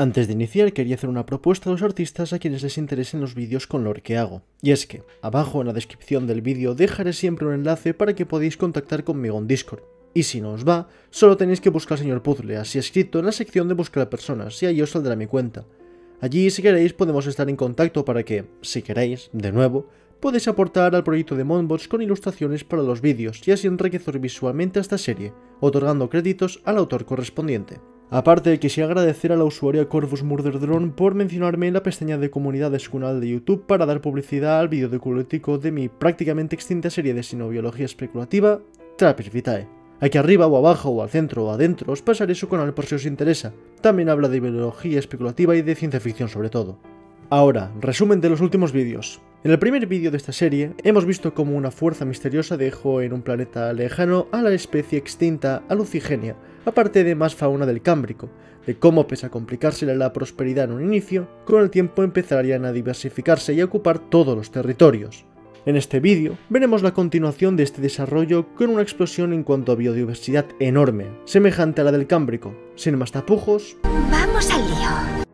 Antes de iniciar quería hacer una propuesta a los artistas a quienes les interesen los vídeos con lore que hago, y es que abajo en la descripción del vídeo dejaré siempre un enlace para que podáis contactar conmigo en Discord, y si no os va, solo tenéis que buscar al señor Puzzle, así escrito en la sección de buscar a personas, y ahí os saldrá mi cuenta. Allí si queréis podemos estar en contacto para que, si queréis, de nuevo, podéis aportar al proyecto de Monbots con ilustraciones para los vídeos y así enriquecer visualmente a esta serie, otorgando créditos al autor correspondiente. Aparte, quisiera agradecer a la usuaria Corvus Murder Drone por mencionarme en la pestaña de comunidad de su canal de YouTube para dar publicidad al vídeo documentático de mi prácticamente extinta serie de sinobiología especulativa, Trappist Vitae. Aquí arriba o abajo o al centro o adentro os pasaré su canal por si os interesa. También habla de biología especulativa y de ciencia ficción sobre todo. Ahora, resumen de los últimos vídeos. En el primer vídeo de esta serie, hemos visto cómo una fuerza misteriosa dejó en un planeta lejano a la especie extinta Alucigenia, aparte de más fauna del Cámbrico, de cómo pese a complicársele la prosperidad en un inicio, con el tiempo empezarían a diversificarse y a ocupar todos los territorios. En este vídeo, veremos la continuación de este desarrollo con una explosión en cuanto a biodiversidad enorme, semejante a la del Cámbrico. Sin más tapujos, ¡vamos al lío!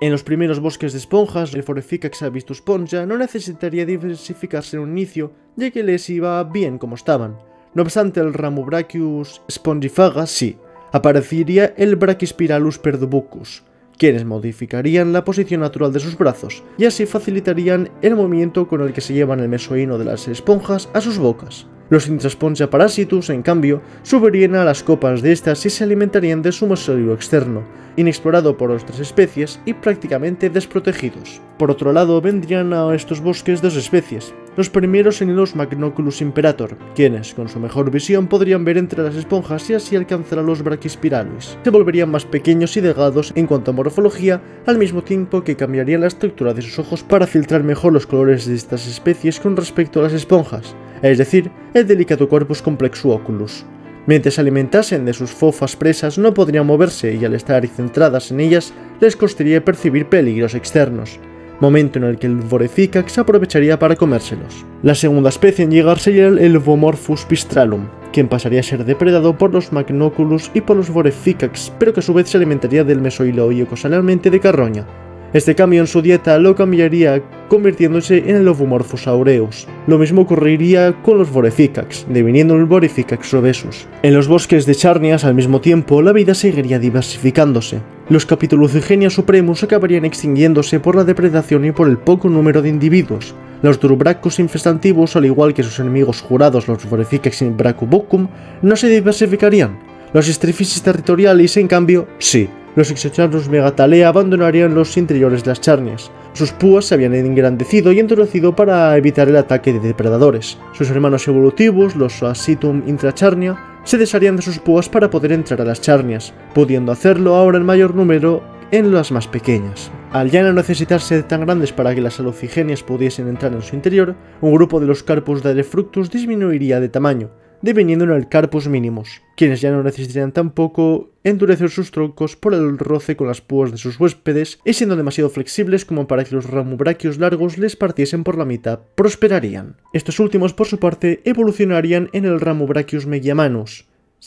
En los primeros bosques de esponjas, el Phoreficax Avistus Spongia no necesitaría diversificarse en un inicio, ya que les iba bien como estaban. No obstante, el Ramubrachius Spongifaga sí, aparecería el Brachyspiralus perdubucus, quienes modificarían la posición natural de sus brazos, y así facilitarían el movimiento con el que se llevan el mesoíno de las esponjas a sus bocas. Los Intraspongia parasitus, en cambio, subirían a las copas de estas y se alimentarían de su mesoíno externo, inexplorado por otras especies y prácticamente desprotegidos. Por otro lado, vendrían a estos bosques dos especies. Los primeros serían los Magnoculus imperator, quienes, con su mejor visión, podrían ver entre las esponjas y así alcanzar a los Brachyspiralus. Se volverían más pequeños y delgados en cuanto a morfología, al mismo tiempo que cambiarían la estructura de sus ojos para filtrar mejor los colores de estas especies con respecto a las esponjas, es decir, el delicado corpus complexuoculus. Mientras se alimentasen de sus fofas presas no podrían moverse y al estar centradas en ellas les costaría percibir peligros externos, momento en el que el Phoreficax aprovecharía para comérselos. La segunda especie en llegar sería el Elvomorphus pistralum, quien pasaría a ser depredado por los Magnoculus y por los Phoreficax, pero que a su vez se alimentaría del mesohilo y ocasionalmente de carroña. Este cambio en su dieta lo cambiaría convirtiéndose en el Ovomorphus aureus. Lo mismo ocurriría con los Phoreficax, deviniendo el Phoreficax obesus. En los bosques de Charnias, al mismo tiempo, la vida seguiría diversificándose. Los Capitulocigenia supremos acabarían extinguiéndose por la depredación y por el poco número de individuos. Los Drubracus infestantivos, al igual que sus enemigos jurados los Phoreficax y Bracubucum, no se diversificarían. Los Strephisis territorialis, en cambio, sí. Los Exocharnus megatalea abandonarían los interiores de las Charnias. Sus púas se habían engrandecido y endurecido para evitar el ataque de depredadores. Sus hermanos evolutivos, los Oasitum intracharnia, se desharían de sus púas para poder entrar a las Charnias, pudiendo hacerlo ahora en mayor número en las más pequeñas. Al ya no necesitarse tan grandes para que las Alucigenias pudiesen entrar en su interior, un grupo de los Carpus daerefructus disminuiría de tamaño, deviniendo en el Carpus minimus, quienes ya no necesitarían tampoco endurecer sus troncos por el roce con las púas de sus huéspedes y siendo demasiado flexibles como para que los ramubrachios largos les partiesen por la mitad, prosperarían. Estos últimos, por su parte, evolucionarían en el Ramubrachius megiamanus,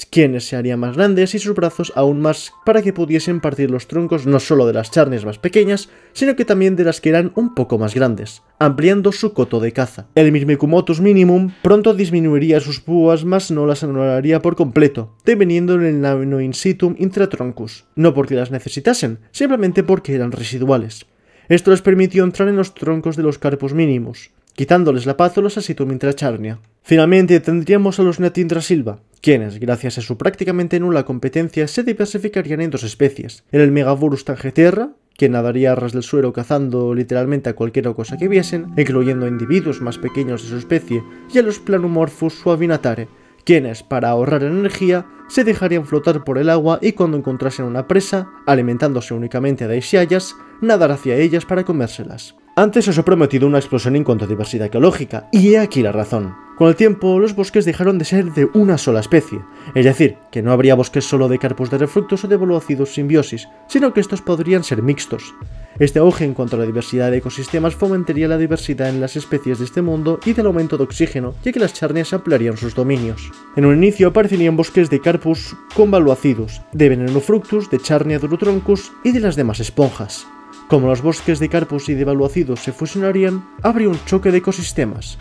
quienes se harían más grandes y sus brazos aún más para que pudiesen partir los troncos no solo de las Charnias más pequeñas, sino que también de las que eran un poco más grandes, ampliando su coto de caza. El Myrmecumotus minimum pronto disminuiría sus púas, mas no las anularía por completo, deviniendo en el Nanoincitum intratroncus, no porque las necesitasen, simplemente porque eran residuales. Esto les permitió entrar en los troncos de los Carpus minimus, quitándoles la paz a los Asitum intracharnia. Finalmente tendríamos a los Netintrasilva, quienes, gracias a su prácticamente nula competencia, se diversificarían en dos especies, en el Megavorus tangeterra, que nadaría a ras del suelo cazando literalmente a cualquier cosa que viesen, incluyendo a individuos más pequeños de su especie, y a los Planumorphus suavinatare, quienes, para ahorrar energía, se dejarían flotar por el agua y cuando encontrasen una presa, alimentándose únicamente de aisiallas, nadar hacia ellas para comérselas. Antes os he prometido una explosión en cuanto a diversidad ecológica, y he aquí la razón. Con el tiempo, los bosques dejaron de ser de una sola especie, es decir, que no habría bosques solo de Carpus daerefructus o de Voluacidus symbiosis, sino que estos podrían ser mixtos. Este auge en cuanto a la diversidad de ecosistemas fomentaría la diversidad en las especies de este mundo y del aumento de oxígeno, ya que las charnias ampliarían sus dominios. En un inicio aparecerían bosques de Carpus convaluacidus, de Venenofructus, de Charnia durotroncus y de las demás esponjas. Como los bosques de Carpus y de Valuacidus se fusionarían, habría un choque de ecosistemas.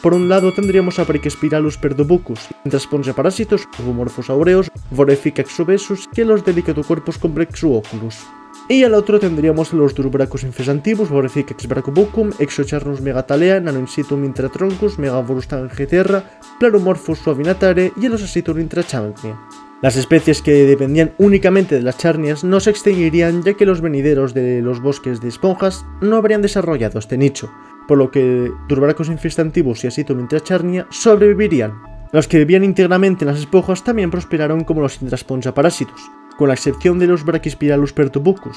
Por un lado tendríamos a Brachyspiralus perdobucus, Intraspongia parásitos, Ovomorphus aureus, Voreficax obesus y a los Delicatocorpus complexuoculus. Y al otro tendríamos a los Durobrachus infesantibus, Voreficax brachobucum, Exocharnus megatalea, Nanoincitum intratroncus, Megavorus tangeterra, Plaromorphus suavinatare y a los Asitur intrachangnia. Las especies que dependían únicamente de las charnias no se extinguirían, ya que los venideros de los bosques de esponjas no habrían desarrollado este nicho, por lo que Durobrachus infestantibus y Asitum intracharnia sobrevivirían. Los que vivían íntegramente en las esponjas también prosperaron como los Intraspongia parásitos, con la excepción de los Brachyspiralus pertubucus,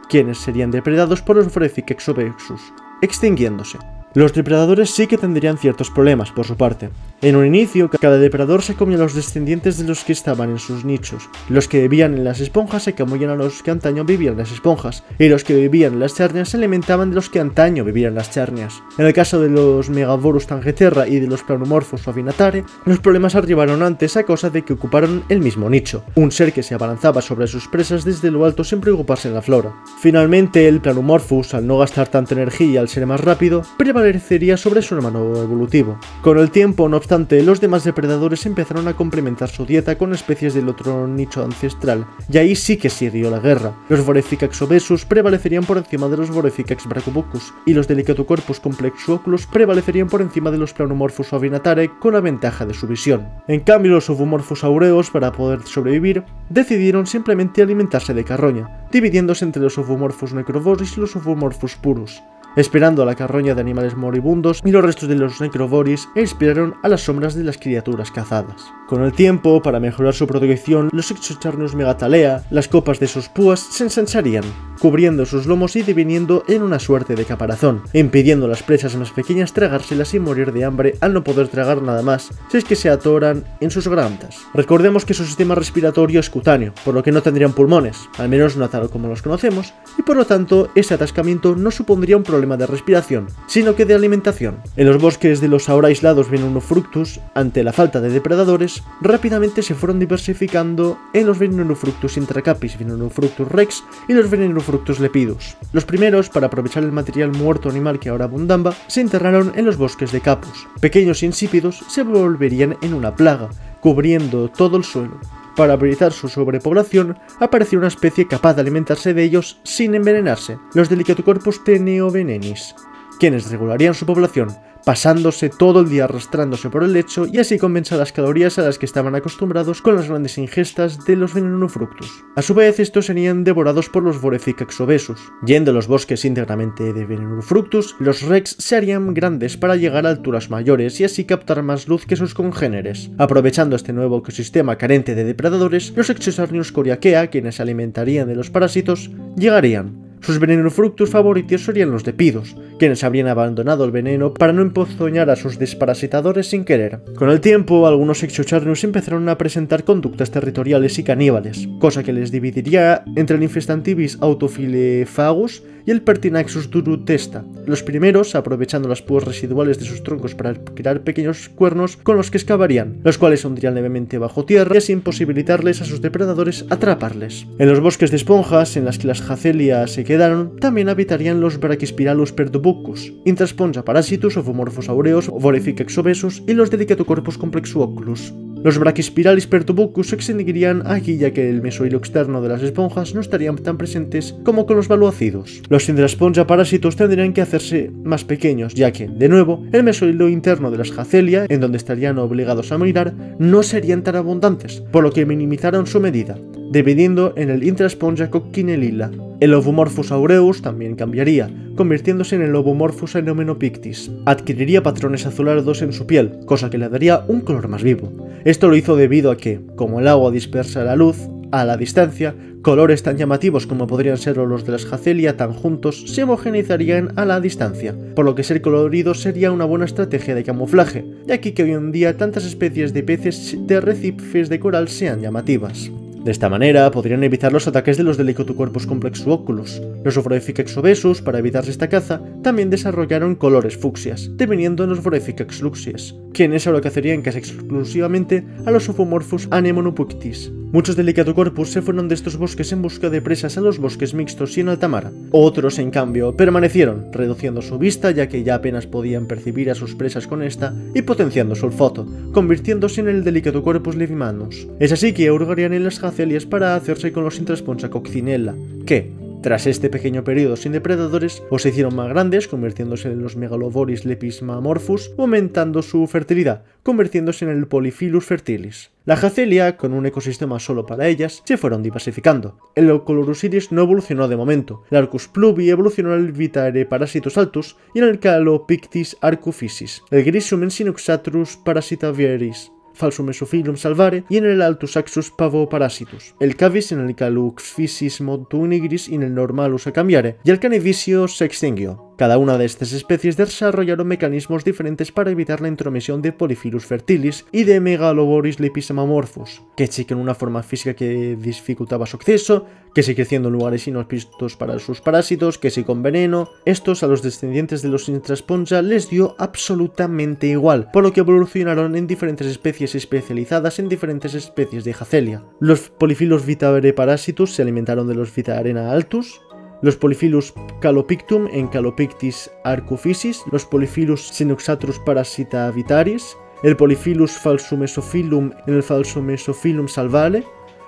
quienes serían depredados por los Voreficax obesus, extinguiéndose. Los depredadores sí que tendrían ciertos problemas por su parte. En un inicio, cada depredador se comía a los descendientes de los que estaban en sus nichos. Los que vivían en las esponjas se comían a los que antaño vivían en las esponjas, y los que vivían en las charnias se alimentaban de los que antaño vivían en las charnias. En el caso de los Megavorus tangeterra y de los Plaromorphus suavinatare, los problemas arribaron antes a causa de que ocuparon el mismo nicho, un ser que se abalanzaba sobre sus presas desde lo alto sin preocuparse en la flora. Finalmente, el Plaromorphus, al no gastar tanta energía y al ser más rápido, prevalecería sobre su hermano evolutivo. Con el tiempo, no obstante, los demás depredadores empezaron a complementar su dieta con especies del otro nicho ancestral, y ahí sí que siguió la guerra. Los Voreficax obesus prevalecerían por encima de los Voreficax brachobucus, y los Delicatocorpus complexuoculus prevalecerían por encima de los Plaromorphus suavinatare con la ventaja de su visión. En cambio, los Ovomorphus aureus, para poder sobrevivir, decidieron simplemente alimentarse de carroña, dividiéndose entre los Ovomorphus necrovoris y los Ovomorphus purus, esperando a la carroña de animales moribundos, y los restos de los necrovoris esperaron a las sombras de las criaturas cazadas. Con el tiempo, para mejorar su protección, los Exocharnus megatalea, las copas de sus púas, se ensancharían, cubriendo sus lomos y deviniendo en una suerte de caparazón, impidiendo a las presas más pequeñas tragárselas y morir de hambre al no poder tragar nada más, si es que se atoran en sus gargantas. Recordemos que su sistema respiratorio es cutáneo, por lo que no tendrían pulmones, al menos no tal como los conocemos, y por lo tanto, ese atascamiento no supondría un problema de respiración, sino que de alimentación. En los bosques de los ahora aislados Venenofructus, ante la falta de depredadores, rápidamente se fueron diversificando en los Venenofructus intracapis, Venenofructus rex y los Venenofructus lepidus. Los primeros, para aprovechar el material muerto animal que ahora abundaba, se enterraron en los bosques de Capus. Pequeños e insípidos se volverían en una plaga, cubriendo todo el suelo. Para evitar su sobrepoblación, apareció una especie capaz de alimentarse de ellos sin envenenarse, los Delicatocorpus teneovenenis, quienes regularían su población, pasándose todo el día arrastrándose por el lecho y así compensar las calorías a las que estaban acostumbrados con las grandes ingestas de los Venenofructus. A su vez, estos serían devorados por los Voreficax obesus. Yendo a los bosques íntegramente de Venenofructus, los rex se harían grandes para llegar a alturas mayores y así captar más luz que sus congéneres. Aprovechando este nuevo ecosistema carente de depredadores, los Exocharnius coriacea, quienes se alimentarían de los parásitos, llegarían. Sus Venenofructus favoritos serían los lepidos, quienes habrían abandonado el veneno para no emponzoñar a sus desparasitadores sin querer. Con el tiempo, algunos Exocharnius empezaron a presentar conductas territoriales y caníbales, cosa que les dividiría entre el Infestantivis autophilephagus y el Pertinaxus durutesta. Los primeros, aprovechando las púas residuales de sus troncos para crear pequeños cuernos con los que excavarían, los cuales hundirían levemente bajo tierra y así imposibilitarles a sus depredadores atraparles. En los bosques de esponjas, en las que las Jacelias se quedaron, también habitarían los Brachyspiralus pertubucus, Intraspongia parasitus, Ovomorphus aureus, Voreficax obesus y los Delicatocorpus complexuoculus. Los Brachyspiralis pertubucus se extinguirían aquí, ya que el mesohilo externo de las esponjas no estarían tan presentes como con los valuacidos. Los Intraspongia parásitos tendrían que hacerse más pequeños, ya que, de nuevo, el mesohilo interno de las Jacelia, en donde estarían obligados a migrar, no serían tan abundantes, por lo que minimizaron su medida, dividiendo en el Intraspongia coccinellila. El Ovomorphus aureus también cambiaría, convirtiéndose en el Ovomorphus aenomenopictis. Adquiriría patrones azulados en su piel, cosa que le daría un color más vivo. Esto lo hizo debido a que, como el agua dispersa la luz a la distancia, colores tan llamativos como podrían ser los de las Jacelia tan juntos se homogeneizarían a la distancia, por lo que ser colorido sería una buena estrategia de camuflaje, de aquí que hoy en día tantas especies de peces de arrecifes de coral sean llamativas. De esta manera podrían evitar los ataques de los Delicotocorpus complexuoculus. Los Ophiolephicax obesus, para evitarse esta caza, también desarrollaron colores fucsias, deveniendo en los Ophiolephicax luxies, quienes ahora cazarían casi exclusivamente a los Ophomorphus anemonopuctis. Muchos Delicotocorpus se fueron de estos bosques en busca de presas a los bosques mixtos y en alta mar. Otros, en cambio, permanecieron, reduciendo su vista ya que ya apenas podían percibir a sus presas con esta y potenciando su olfato, convirtiéndose en el Delicotocorpus levimanus. Es así que hurgarían en las Hacelias para hacerse con los Intrasponsa coccinella, que, tras este pequeño periodo sin depredadores, o se hicieron más grandes, convirtiéndose en los Megaloboris lepismamorphus, o aumentando su fertilidad, convirtiéndose en el Polyphyllus fertilis. La Hacelia, con un ecosistema solo para ellas, se fueron diversificando. El Leucolorus no evolucionó de momento, el Arcus pluvi evolucionó en el Vitaere parasitus altus y en el Calopictis arcuphysis, el Grisum en Synoxatrus parasitaviaris, Falsumesophyllum salvare y en el Altusaxus pavoparasitus, el Cavis en el Caluxphysis motunigris y en el Normalus acambiare, y el Canivicio se extinguió. Cada una de estas especies desarrollaron mecanismos diferentes para evitar la intromisión de Polyphyllus fertilis y de Megaloboris lepismamorphus, que sí que en una forma física que dificultaba su acceso, que sí creciendo en lugares inhóspitos para sus parásitos, que sí con veneno. Estos a los descendientes de los Intrasponsa les dio absolutamente igual, por lo que evolucionaron en diferentes especies especializadas en diferentes especies de Hacelia. Los Polyphyllus vitaere parasitus se alimentaron de los Vitaarena altus, los Polyphyllus calopictum en Calopictis arcuphysis, los Polyphyllus Synoxatrus parasitavitaris, el Polyphyllus falsumesophyllum en el Falsumesophyllum salvale,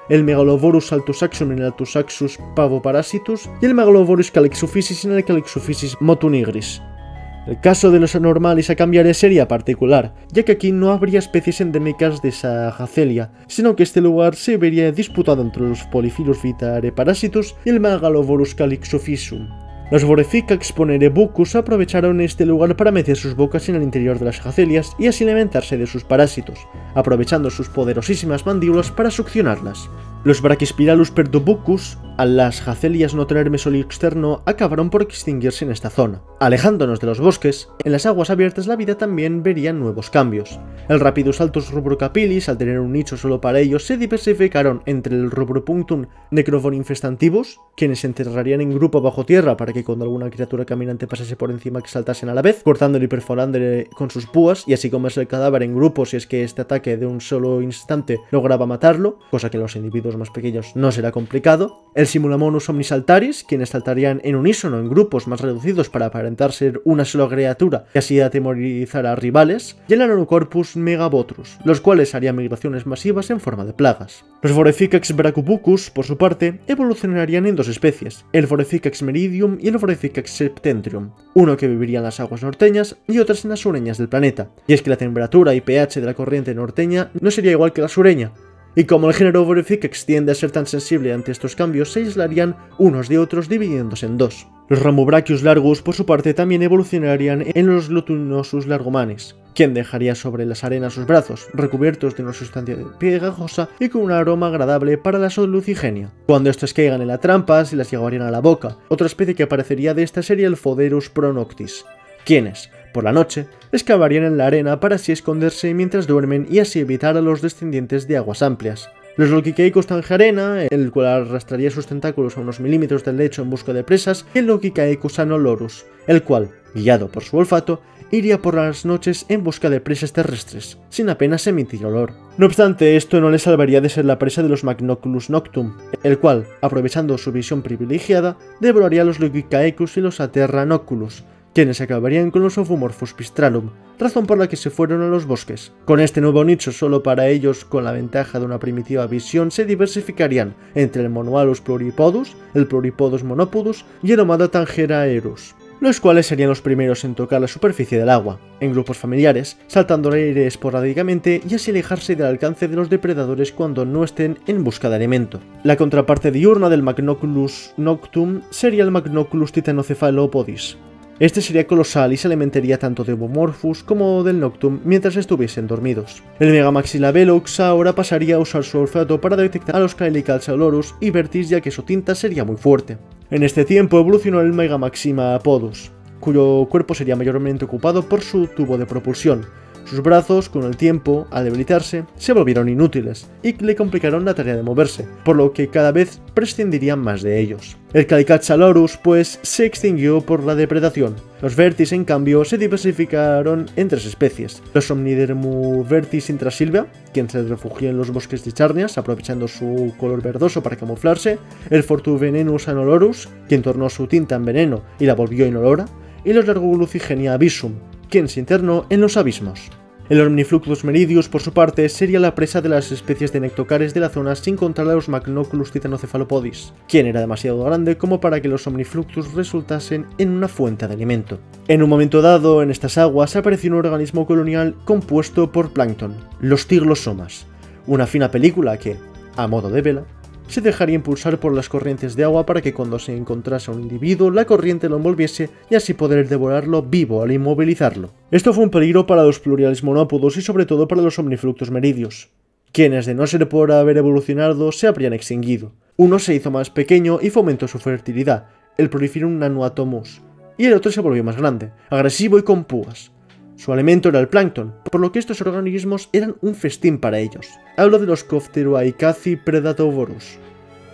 el Megaloborus altusaxum en el Altusaxus pavoparasitus y el Megaloborus calixophysis en el Calixophysis motunigris. El caso de los anormales acambiare sería particular, ya que aquí no habría especies endémicas de esa Hacelia, sino que este lugar se vería disputado entre los Polyphyllus vitaere parasitus y el Megaloborus calixophysium. Los Ophiolephicax ponerebucus aprovecharon este lugar para meter sus bocas en el interior de las Hacelias y así alimentarse de sus parásitos, aprovechando sus poderosísimas mandíbulas para succionarlas. Los Brachyspiralus pertubucus, al las Hacelias no tener mesolio externo, acabaron por extinguirse en esta zona. Alejándonos de los bosques, en las aguas abiertas la vida también vería nuevos cambios. El Rapidus altus rubrocapilis, al tener un nicho solo para ellos, se diversificaron entre el Rubropunctum necrovoninfestantibus, quienes se enterrarían en grupo bajo tierra para que cuando alguna criatura caminante pasase por encima que saltasen a la vez, cortándole y perforándole con sus púas y así comerse el cadáver en grupo si es que este ataque de un solo instante lograba matarlo, cosa que en los individuos más pequeños no será complicado. El Simulamonus omnisaltaris, quienes saltarían en unísono en grupos más reducidos para aparentar ser una sola criatura y así atemorizar a rivales, y el Ananocorpus megabotrus, los cuales harían migraciones masivas en forma de plagas. Los Ophiolephicax bracubucus, por su parte, evolucionarían en dos especies, el Ophiolephicax meridium y el Ophiolephicax septentrium, uno que viviría en las aguas norteñas y otras en las sureñas del planeta, y es que la temperatura y pH de la corriente norteña no sería igual que la sureña, y como el género Ophiolephicax tiende a ser tan sensible ante estos cambios, se aislarían unos de otros dividiéndose en dos. Los Ramobrachius largus, por su parte, también evolucionarían en los Glutinosus largomanes, quien dejaría sobre las arenas sus brazos, recubiertos de una sustancia pegajosa y con un aroma agradable para la solucigenia. Cuando estos caigan en la trampa, se las llevarían a la boca. Otra especie que aparecería de esta sería el Phoderus pronoctis, quienes, por la noche, excavarían en la arena para así esconderse mientras duermen y así evitar a los descendientes de aguas amplias. Los Lokicaecus tangerena, el cual arrastraría sus tentáculos a unos milímetros del lecho en busca de presas, y el Lokicaecus anolorus, el cual, guiado por su olfato, iría por las noches en busca de presas terrestres, sin apenas emitir olor. No obstante, esto no le salvaría de ser la presa de los Magnoculus noctum, el cual, aprovechando su visión privilegiada, devoraría a los Lokicaecus y los Aterranoculus, quienes acabarían con los Ophomorphus pistralum, razón por la que se fueron a los bosques. Con este nuevo nicho solo para ellos, con la ventaja de una primitiva visión, se diversificarían entre el Monoalus pluripodus, el Pluripodus monopodus y el Homada tangeraerus, los cuales serían los primeros en tocar la superficie del agua, en grupos familiares, saltando al aire esporádicamente y así alejarse del alcance de los depredadores cuando no estén en busca de alimento. La contraparte diurna del Magnoculus noctum sería el Magnoculus titanocephalopodis. Este sería colosal y se alimentaría tanto de Homomorphus como del Noctum mientras estuviesen dormidos. El Megamaxillavelox ahora pasaría a usar su olfato para detectar a los Caelicalceolorus y Vertis, ya que su tinta sería muy fuerte. En este tiempo evolucionó el Megamaxima apodus, cuyo cuerpo sería mayormente ocupado por su tubo de propulsión, Sus brazos, con el tiempo, al debilitarse, se volvieron inútiles y le complicaron la tarea de moverse, por lo que cada vez prescindirían más de ellos. El Calicachalorus, pues, se extinguió por la depredación. Los Vertis, en cambio, se diversificaron en 3 especies. Los Omnidermu Vertis intrasilva, quien se refugió en los bosques de Charnias, aprovechando su color verdoso para camuflarse. El Fortuvenenus anolorus, quien tornó su tinta en veneno y la volvió inolora. Y los Largoglucigenia abyssum, quien se internó en los abismos. El Omnifluctus meridius, por su parte, sería la presa de las especies de nectocares de la zona sin contar a los Magnoculus titanocephalopodis, quien era demasiado grande como para que los Omnifluctus resultasen en una fuente de alimento. En un momento dado, en estas aguas apareció un organismo colonial compuesto por plancton, los Tiglosomas, una fina película que, a modo de vela, se dejaría impulsar por las corrientes de agua para que cuando se encontrase a un individuo, la corriente lo envolviese y así poder devorarlo vivo al inmovilizarlo. Esto fue un peligro para los plurialis monópodos y sobre todo para los Omnifluctus meridius, quienes de no ser por haber evolucionado se habrían extinguido. Uno se hizo más pequeño y fomentó su fertilidad, el Proliferarum nanuatomus, y el otro se volvió más grande, agresivo y con púas. Su alimento era el plancton, por lo que estos organismos eran un festín para ellos. Hablo de los Copteroicaci predatovorus,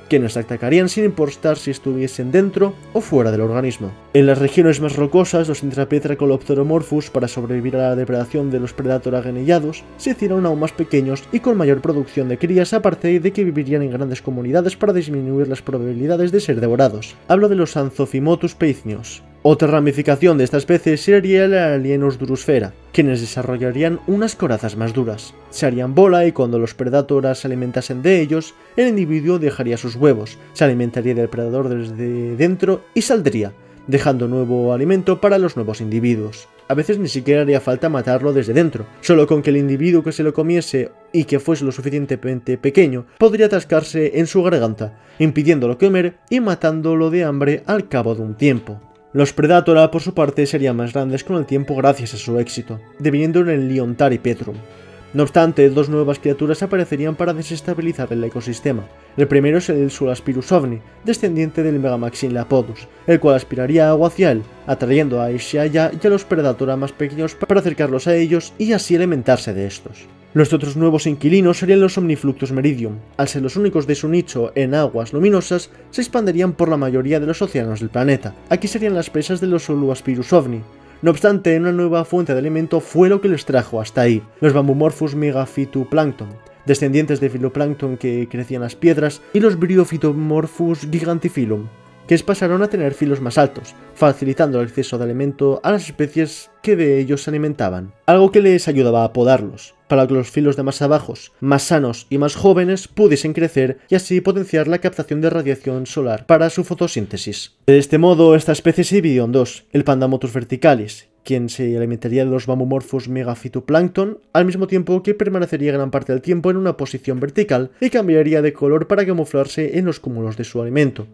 quienes atacarían sin importar si estuviesen dentro o fuera del organismo. En las regiones más rocosas, los Intrapetracolopteromorphus, para sobrevivir a la depredación de los Predator agenillados, se hicieron aún más pequeños y con mayor producción de crías, aparte de que vivirían en grandes comunidades para disminuir las probabilidades de ser devorados. Hablo de los Anthophymotus peiznios. Otra ramificación de esta especie sería el Alienus durusfera, quienes desarrollarían unas corazas más duras. Se harían bola y cuando los Predatoras se alimentasen de ellos, el individuo dejaría sus huevos, se alimentaría del predador desde dentro y saldría, dejando nuevo alimento para los nuevos individuos. A veces ni siquiera haría falta matarlo desde dentro, solo con que el individuo que se lo comiese y que fuese lo suficientemente pequeño podría atascarse en su garganta, impidiéndolo comer y matándolo de hambre al cabo de un tiempo. Los Predatora, por su parte, serían más grandes con el tiempo gracias a su éxito, deviniendo en el Liontari petrum. No obstante, 2 nuevas criaturas aparecerían para desestabilizar el ecosistema. El primero es el Sulaspirus ovni, descendiente del Megamaxillapodus, el cual aspiraría agua hacia él, atrayendo a Ishaya y a los Predatora más pequeños para acercarlos a ellos y así alimentarse de estos. Los otros nuevos inquilinos serían los Omnifluctus meridium. Al ser los únicos de su nicho en aguas luminosas, se expandirían por la mayoría de los océanos del planeta. Aquí serían las presas de los Suluaspirus ovni. No obstante, una nueva fuente de alimento fue lo que les trajo hasta ahí, los Bambumorphus megaphytoplancton, descendientes de filoplancton que crecían en las piedras, y los Bryophytomorphus gigantifilum, que pasaron a tener filos más altos, facilitando el acceso de alimento a las especies que de ellos se alimentaban, algo que les ayudaba a podarlos, para que los filos de más bajos, más sanos y más jóvenes pudiesen crecer y así potenciar la captación de radiación solar para su fotosíntesis. De este modo, esta especie se dividió en 2, el Pandamotus verticalis, quien se alimentaría de los Bambumorphus megaphytoplancton, al mismo tiempo que permanecería gran parte del tiempo en una posición vertical y cambiaría de color para camuflarse en los cúmulos de su alimento,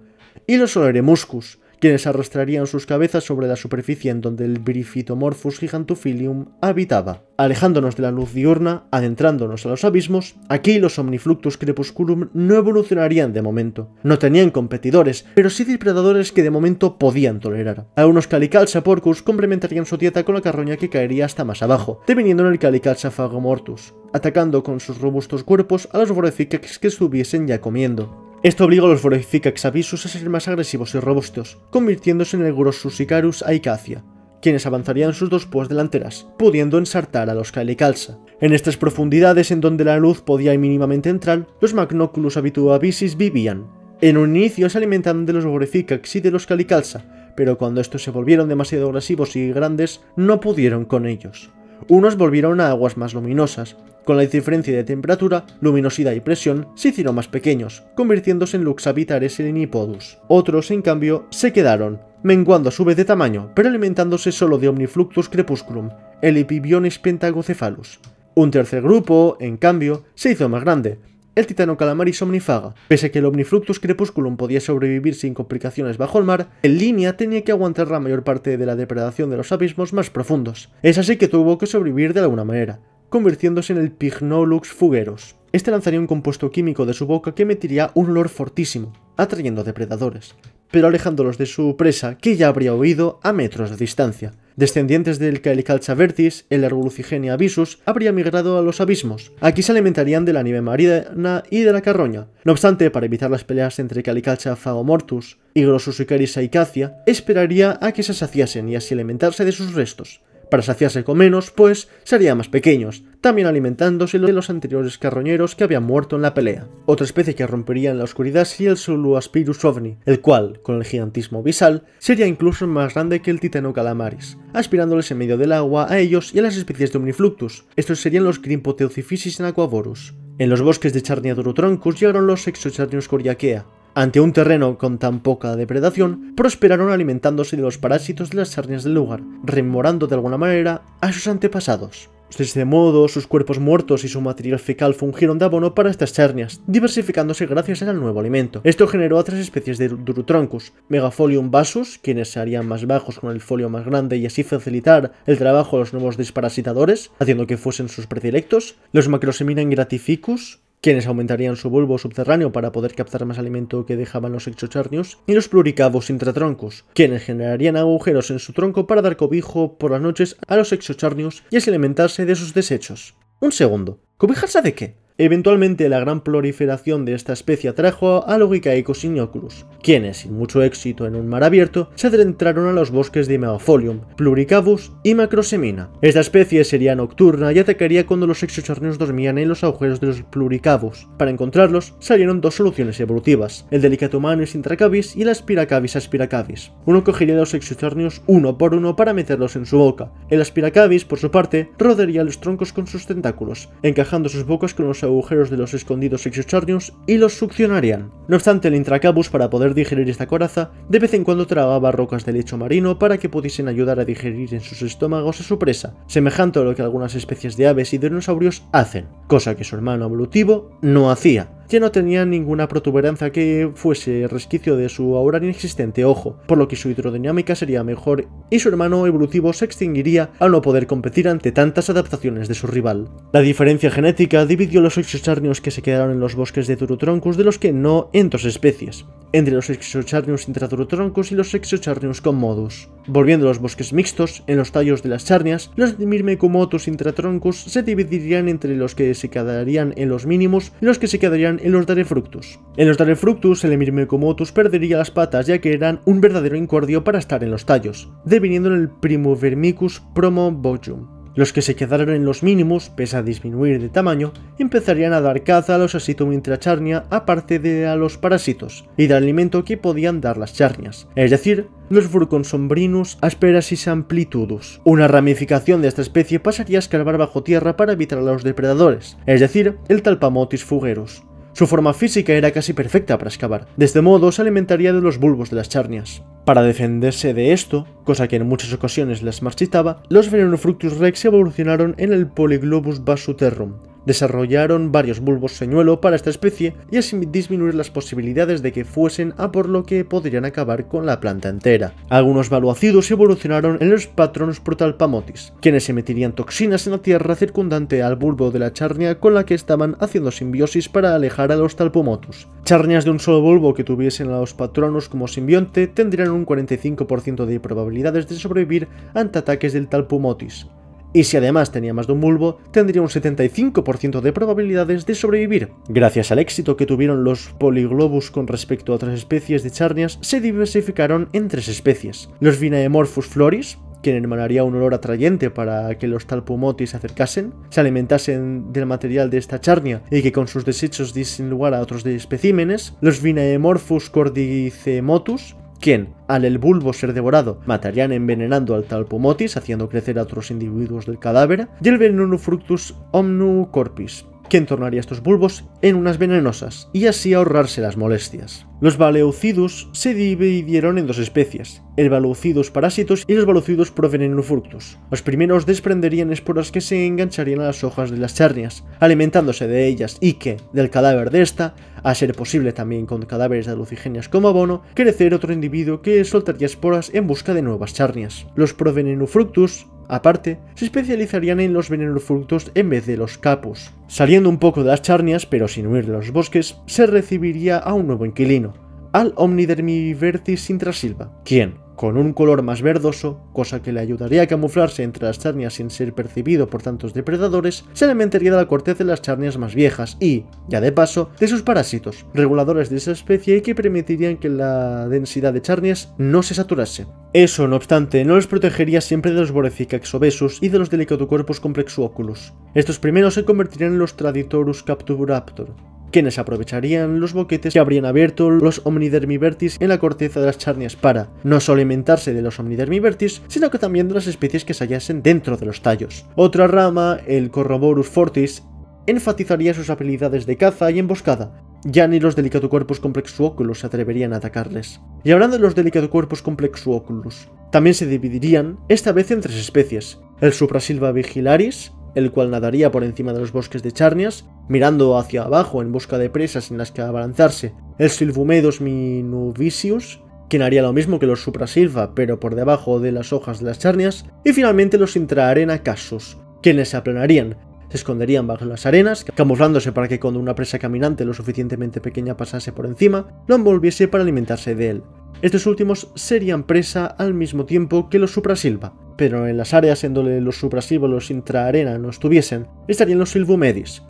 y los Soleremuscus, quienes arrastrarían sus cabezas sobre la superficie en donde el Bryophytomorphus gigantophilium habitaba. Alejándonos de la luz diurna, adentrándonos a los abismos, aquí los Omnifluctus crepusculum no evolucionarían de momento. No tenían competidores, pero sí depredadores que de momento podían tolerar. Algunos Calicalza porcus complementarían su dieta con la carroña que caería hasta más abajo, deviniendo en el Calicalza phagomortus, atacando con sus robustos cuerpos a los Voreficax que estuviesen ya comiendo. Esto obligó a los Voreficax abyssus a ser más agresivos y robustos, convirtiéndose en el Grossusicarus aicacia, quienes avanzarían sus 2 púas delanteras, pudiendo ensartar a los Calicalza. En estas profundidades en donde la luz podía mínimamente entrar, los Magnoculus habituabisis vivían. En un inicio se alimentaban de los Voreficax y de los Calicalza, pero cuando estos se volvieron demasiado agresivos y grandes, no pudieron con ellos. Unos volvieron a aguas más luminosas. Con la diferencia de temperatura, luminosidad y presión, se hicieron más pequeños, convirtiéndose en Luxavitares selenipodus. Otros, en cambio, se quedaron, menguando a su vez de tamaño, pero alimentándose solo de Omnifluctus crepusculum, el Epibionis pentagocephalus. Un tercer grupo, en cambio, se hizo más grande, el Titanocalamaris omnifaga. Pese a que el Omnifluctus crepusculum podía sobrevivir sin complicaciones bajo el mar, en línea tenía que aguantar la mayor parte de la depredación de los abismos más profundos. Es así que tuvo que sobrevivir de alguna manera, convirtiéndose en el Pycnolux fugerus. Este lanzaría un compuesto químico de su boca que emitiría un olor fortísimo, atrayendo depredadores. pero alejándolos de su presa, que ya habría huido a metros de distancia. Descendientes del Calicalcha vertis, el Ergulucigenia abyssus habría migrado a los abismos. Aquí se alimentarían de la nieve marina y de la carroña. No obstante, para evitar las peleas entre Calicalcha phagomortus y Glossosucheris aicacia, esperaría a que se saciasen y así alimentarse de sus restos. Para saciarse con menos, pues serían más pequeños, también alimentándose de los anteriores carroñeros que habían muerto en la pelea. Otra especie que rompería en la oscuridad sería el Suluaspirus ovni, el cual, con el gigantismo abisal, sería incluso más grande que el Titanocalammaris, aspirándoles en medio del agua a ellos y a las especies de Omnifluctus. Estos serían los Grimpoteuciphysis en Aquavorus. En los bosques de Charnia durotroncus llegaron los Exocharnius coriacea. Ante un terreno con tan poca depredación, prosperaron alimentándose de los parásitos de las charnias del lugar, rememorando de alguna manera a sus antepasados. De este modo, sus cuerpos muertos y su material fecal fungieron de abono para estas charnias, diversificándose gracias al nuevo alimento. Esto generó a 3 especies de Durotroncus: Megafolium bassus, quienes se harían más bajos con el folio más grande y así facilitar el trabajo a los nuevos desparasitadores, haciendo que fuesen sus predilectos; los Macrosemina ingratificus, quienes aumentarían su bulbo subterráneo para poder captar más alimento que dejaban los Exocharnius; y los Pluricavus intratroncus, quienes generarían agujeros en su tronco para dar cobijo por las noches a los Exocharnius y así alimentarse de sus desechos. Un segundo, ¿cobijarse de qué? Eventualmente la gran proliferación de esta especie atrajo a Logicaecus inoculus, quienes, sin mucho éxito en un mar abierto, se adentraron a los bosques de Megafolium, Pluricavus y Macrosemina. Esta especie sería nocturna y atacaría cuando los Exocharnius dormían en los agujeros de los Pluricavus. Para encontrarlos, salieron 2 soluciones evolutivas: el Delicatumannus intracavis y el Aspiracavis aspiracavis. Uno cogería a los Exocharnius uno por uno para meterlos en su boca. El Aspiracavis, por su parte, rodearía los troncos con sus tentáculos, encajando sus bocas con los agujeros de los escondidos Exocharnius y los succionarían. No obstante, el Intracavus, para poder digerir esta coraza, de vez en cuando tragaba rocas de lecho marino para que pudiesen ayudar a digerir en sus estómagos a su presa, semejante a lo que algunas especies de aves y dinosaurios hacen, cosa que su hermano evolutivo no hacía. Ya no tenía ninguna protuberancia que fuese resquicio de su ahora inexistente ojo, por lo que su hidrodinámica sería mejor y su hermano evolutivo se extinguiría al no poder competir ante tantas adaptaciones de su rival. La diferencia genética dividió los Exocharnius que se quedaron en los bosques de Durotroncus de los que no en 2 especies, entre los Exocharnius intradurotroncus y los Exocharnius commodus. Volviendo a los bosques mixtos, en los tallos de las charnias, los Myrmecomotus intratroncus se dividirían entre los que se quedarían en los mínimos y los que se quedarían en los Darefructus. En los Darefructus, el Myrmecomotus perdería las patas ya que eran un verdadero incordio para estar en los tallos, deviniendo en el Primovermicus promobogium. Los que se quedaron en los mínimos, pese a disminuir de tamaño, empezarían a dar caza a los Asitum intracharnia aparte de a los parásitos y del alimento que podían dar las charnias, es decir, los Furconsombrinus asperasis amplitudus. Una ramificación de esta especie pasaría a escarbar bajo tierra para evitar a los depredadores, es decir, el Talpamotis fugerus. Su forma física era casi perfecta para excavar. De este modo se alimentaría de los bulbos de las charnias. Para defenderse de esto, cosa que en muchas ocasiones las marchitaba, los Venenofructus rex evolucionaron en el Polyglobus basuterrum. Desarrollaron varios bulbos señuelo para esta especie y así disminuir las posibilidades de que fuesen a por lo que podrían acabar con la planta entera. Algunos valuacidos evolucionaron en los Patronus protalpamotis, quienes emitirían toxinas en la tierra circundante al bulbo de la charnia con la que estaban haciendo simbiosis para alejar a los talpomotus. Charnias de un solo bulbo que tuviesen a los Patronus como simbionte tendrían un 45% de probabilidades de sobrevivir ante ataques del talpomotis. Y si además tenía más de un bulbo, tendría un 75% de probabilidades de sobrevivir. Gracias al éxito que tuvieron los Polyglobus con respecto a otras especies de charnias, se diversificaron en 3 especies. Los Vinaemorphus floris, quien emanaría un olor atrayente para que los talpomotis se acercasen, se alimentasen del material de esta charnia y que con sus desechos diesen lugar a otros especímenes. Los Vinaemorphus cordycemotus, quien, al el bulbo ser devorado, matarían envenenando al talpomotis, haciendo crecer a otros individuos del cadáver, y el Venenofructus omnucorpis, quien tornaría estos bulbos en unas venenosas, y así ahorrarse las molestias. Los Baleucidus se dividieron en 2 especies, el Baleucidus parasitus y los Baleucidus provenenofructus. Los primeros desprenderían esporas que se engancharían a las hojas de las charnias, alimentándose de ellas y que, del cadáver de esta, a ser posible también con cadáveres de lucigenias como abono, crecer otro individuo que soltaría esporas en busca de nuevas charnias. Los provenenofructus, aparte, se especializarían en los venenofructus en vez de los capus. Saliendo un poco de las charnias, pero sin huir de los bosques, se recibiría a un nuevo inquilino, al Omnidermivertis intrasilva, quien, con un color más verdoso, cosa que le ayudaría a camuflarse entre las charnias sin ser percibido por tantos depredadores, se alimentaría de la corteza de las charnias más viejas y, ya de paso, de sus parásitos, reguladores de esa especie que permitirían que la densidad de charnias no se saturase. Eso, no obstante, no les protegería siempre de los Boreficax obesus y de los Delicotocorpus complexuoculus. Estos primeros se convertirían en los Traditorus capturaptor, quienes aprovecharían los boquetes que habrían abierto los Omnidermivertis en la corteza de las charnias para no solo alimentarse de los Omnidermivertis, sino que también de las especies que se hallasen dentro de los tallos. Otra rama, el Corroborus fortis, enfatizaría sus habilidades de caza y emboscada. Ya ni los Delicatocorpus complexuoculus se atreverían a atacarles. Y hablando de los Delicatocorpus complexuoculus, también se dividirían, esta vez en 3 especies: el Suprasilva vigilaris, el cual nadaría por encima de los bosques de charnias, mirando hacia abajo en busca de presas en las que abalanzarse; el Silvumedus minuvicius, quien haría lo mismo que los Suprasilva, pero por debajo de las hojas de las charnias; y finalmente los Intraarena casus, quienes se aplanarían, se esconderían bajo las arenas, camuflándose para que cuando una presa caminante lo suficientemente pequeña pasase por encima, lo envolviese para alimentarse de él. Estos últimos serían presa al mismo tiempo que los Suprasilva, pero en las áreas en donde los Suprasilva y los Intraarena no estuviesen, estarían los Silvumedis,